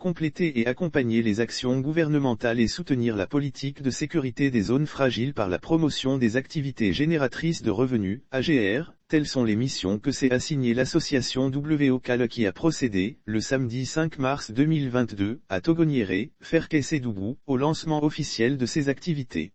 compléter et accompagner les actions gouvernementales et soutenir la politique de sécurité des zones fragiles par la promotion des activités génératrices de revenus, AGR, telles sont les missions que s'est assignée l'association WOCAL qui a procédé, le samedi 5 mars 2022, à Togoniéré, Ferkessédougou, au lancement officiel de ces activités.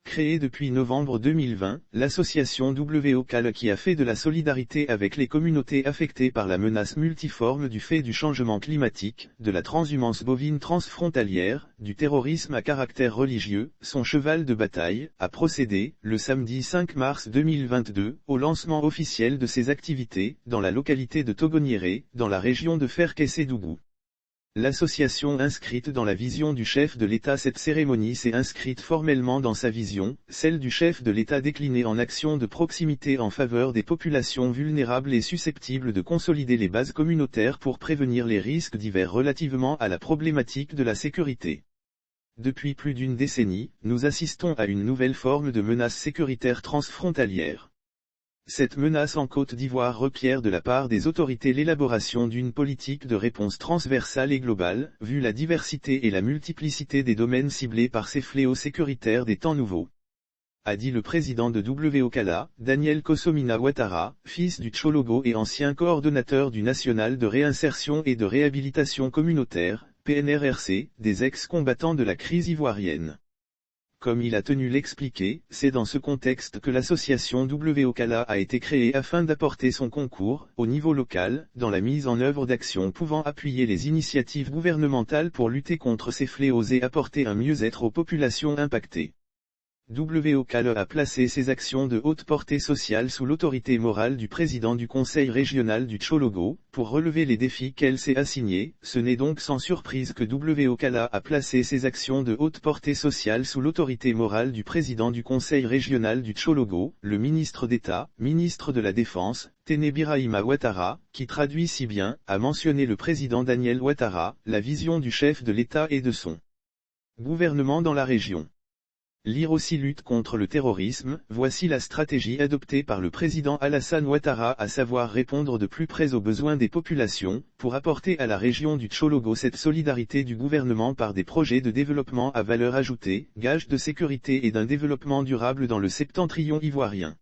Créée depuis novembre 2020, l'association WOCAL qui a fait de la solidarité avec les communautés affectées par la menace multiforme du fait du changement climatique, de la transhumance bovine transfrontalière, du terrorisme à caractère religieux, son cheval de bataille, a procédé, le samedi 5 mars 2022, au lancement officiel de ses activités, dans la localité de Togoniéré, dans la région de Ferkessédougou. L'association inscrite dans la vision du chef de l'État. Cette cérémonie s'est inscrite formellement dans sa vision, celle du chef de l'État déclinée en actions de proximité en faveur des populations vulnérables et susceptibles de consolider les bases communautaires pour prévenir les risques divers relativement à la problématique de la sécurité. Depuis plus d'une décennie, nous assistons à une nouvelle forme de menace sécuritaire transfrontalière. Cette menace en Côte d'Ivoire requiert de la part des autorités l'élaboration d'une politique de réponse transversale et globale, vu la diversité et la multiplicité des domaines ciblés par ces fléaux sécuritaires des temps nouveaux. A dit le président de WOCAL, Daniel Kosomina Ouattara, fils du Tchologo et ancien coordonnateur du National de réinsertion et de réhabilitation communautaire, PNRRC, des ex-combattants de la crise ivoirienne. Comme il a tenu l'expliquer, c'est dans ce contexte que l'association WOCAL a été créée afin d'apporter son concours, au niveau local, dans la mise en œuvre d'actions pouvant appuyer les initiatives gouvernementales pour lutter contre ces fléaux et apporter un mieux-être aux populations impactées. WOCAL a placé ses actions de haute portée sociale sous l'autorité morale du président du conseil régional du Tchologo, pour relever les défis qu'elle s'est assignés. Ce n'est donc sans surprise que WOCAL a placé ses actions de haute portée sociale sous l'autorité morale du président du conseil régional du Tchologo, le ministre d'État, ministre de la Défense, Téné Birahima Ouattara, qui traduit si bien, a mentionné le président Daniel Ouattara, la vision du chef de l'État et de son gouvernement dans la région. Lire aussi lutte contre le terrorisme, voici la stratégie adoptée par le président Alassane Ouattara, à savoir répondre de plus près aux besoins des populations, pour apporter à la région du Tchologo cette solidarité du gouvernement par des projets de développement à valeur ajoutée, gage de sécurité et d'un développement durable dans le septentrion ivoirien.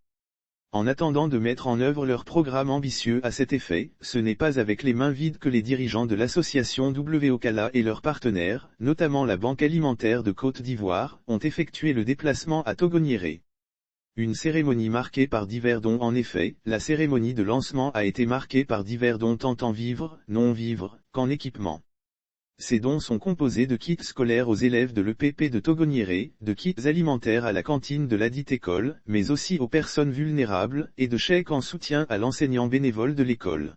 En attendant de mettre en œuvre leur programme ambitieux à cet effet, ce n'est pas avec les mains vides que les dirigeants de l'association WOCAL et leurs partenaires, notamment la Banque alimentaire de Côte d'Ivoire, ont effectué le déplacement à Togoniéré. Une cérémonie marquée par divers dons. En effet, la cérémonie de lancement a été marquée par divers dons tant en vivres, non-vivres, qu'en équipement. Ces dons sont composés de kits scolaires aux élèves de l'EPP de Togoniéré, de kits alimentaires à la cantine de ladite école, mais aussi aux personnes vulnérables, et de chèques en soutien à l'enseignant bénévole de l'école.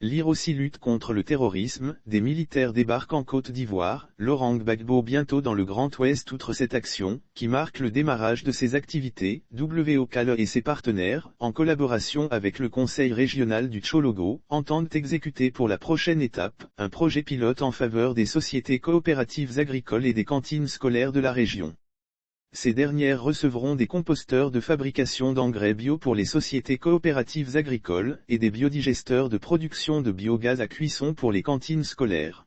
Lire aussi lutte contre le terrorisme, des militaires débarquent en Côte d'Ivoire, Laurent Gbagbo bientôt dans le Grand Ouest. Outre cette action, qui marque le démarrage de ses activités, WOCAL et ses partenaires, en collaboration avec le Conseil régional du Tchologo, entendent exécuter pour la prochaine étape, un projet pilote en faveur des sociétés coopératives agricoles et des cantines scolaires de la région. Ces dernières recevront des composteurs de fabrication d'engrais bio pour les sociétés coopératives agricoles, et des biodigesteurs de production de biogaz à cuisson pour les cantines scolaires.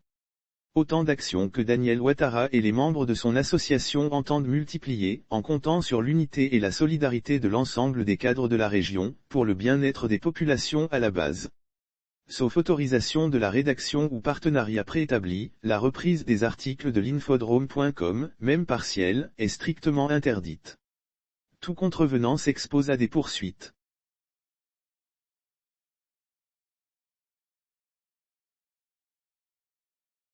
Autant d'actions que Daniel Ouattara et les membres de son association entendent multiplier, en comptant sur l'unité et la solidarité de l'ensemble des cadres de la région, pour le bien-être des populations à la base. Sauf autorisation de la rédaction ou partenariat préétabli, la reprise des articles de l'infodrome.com, même partielle, est strictement interdite. Tout contrevenant s'expose à des poursuites.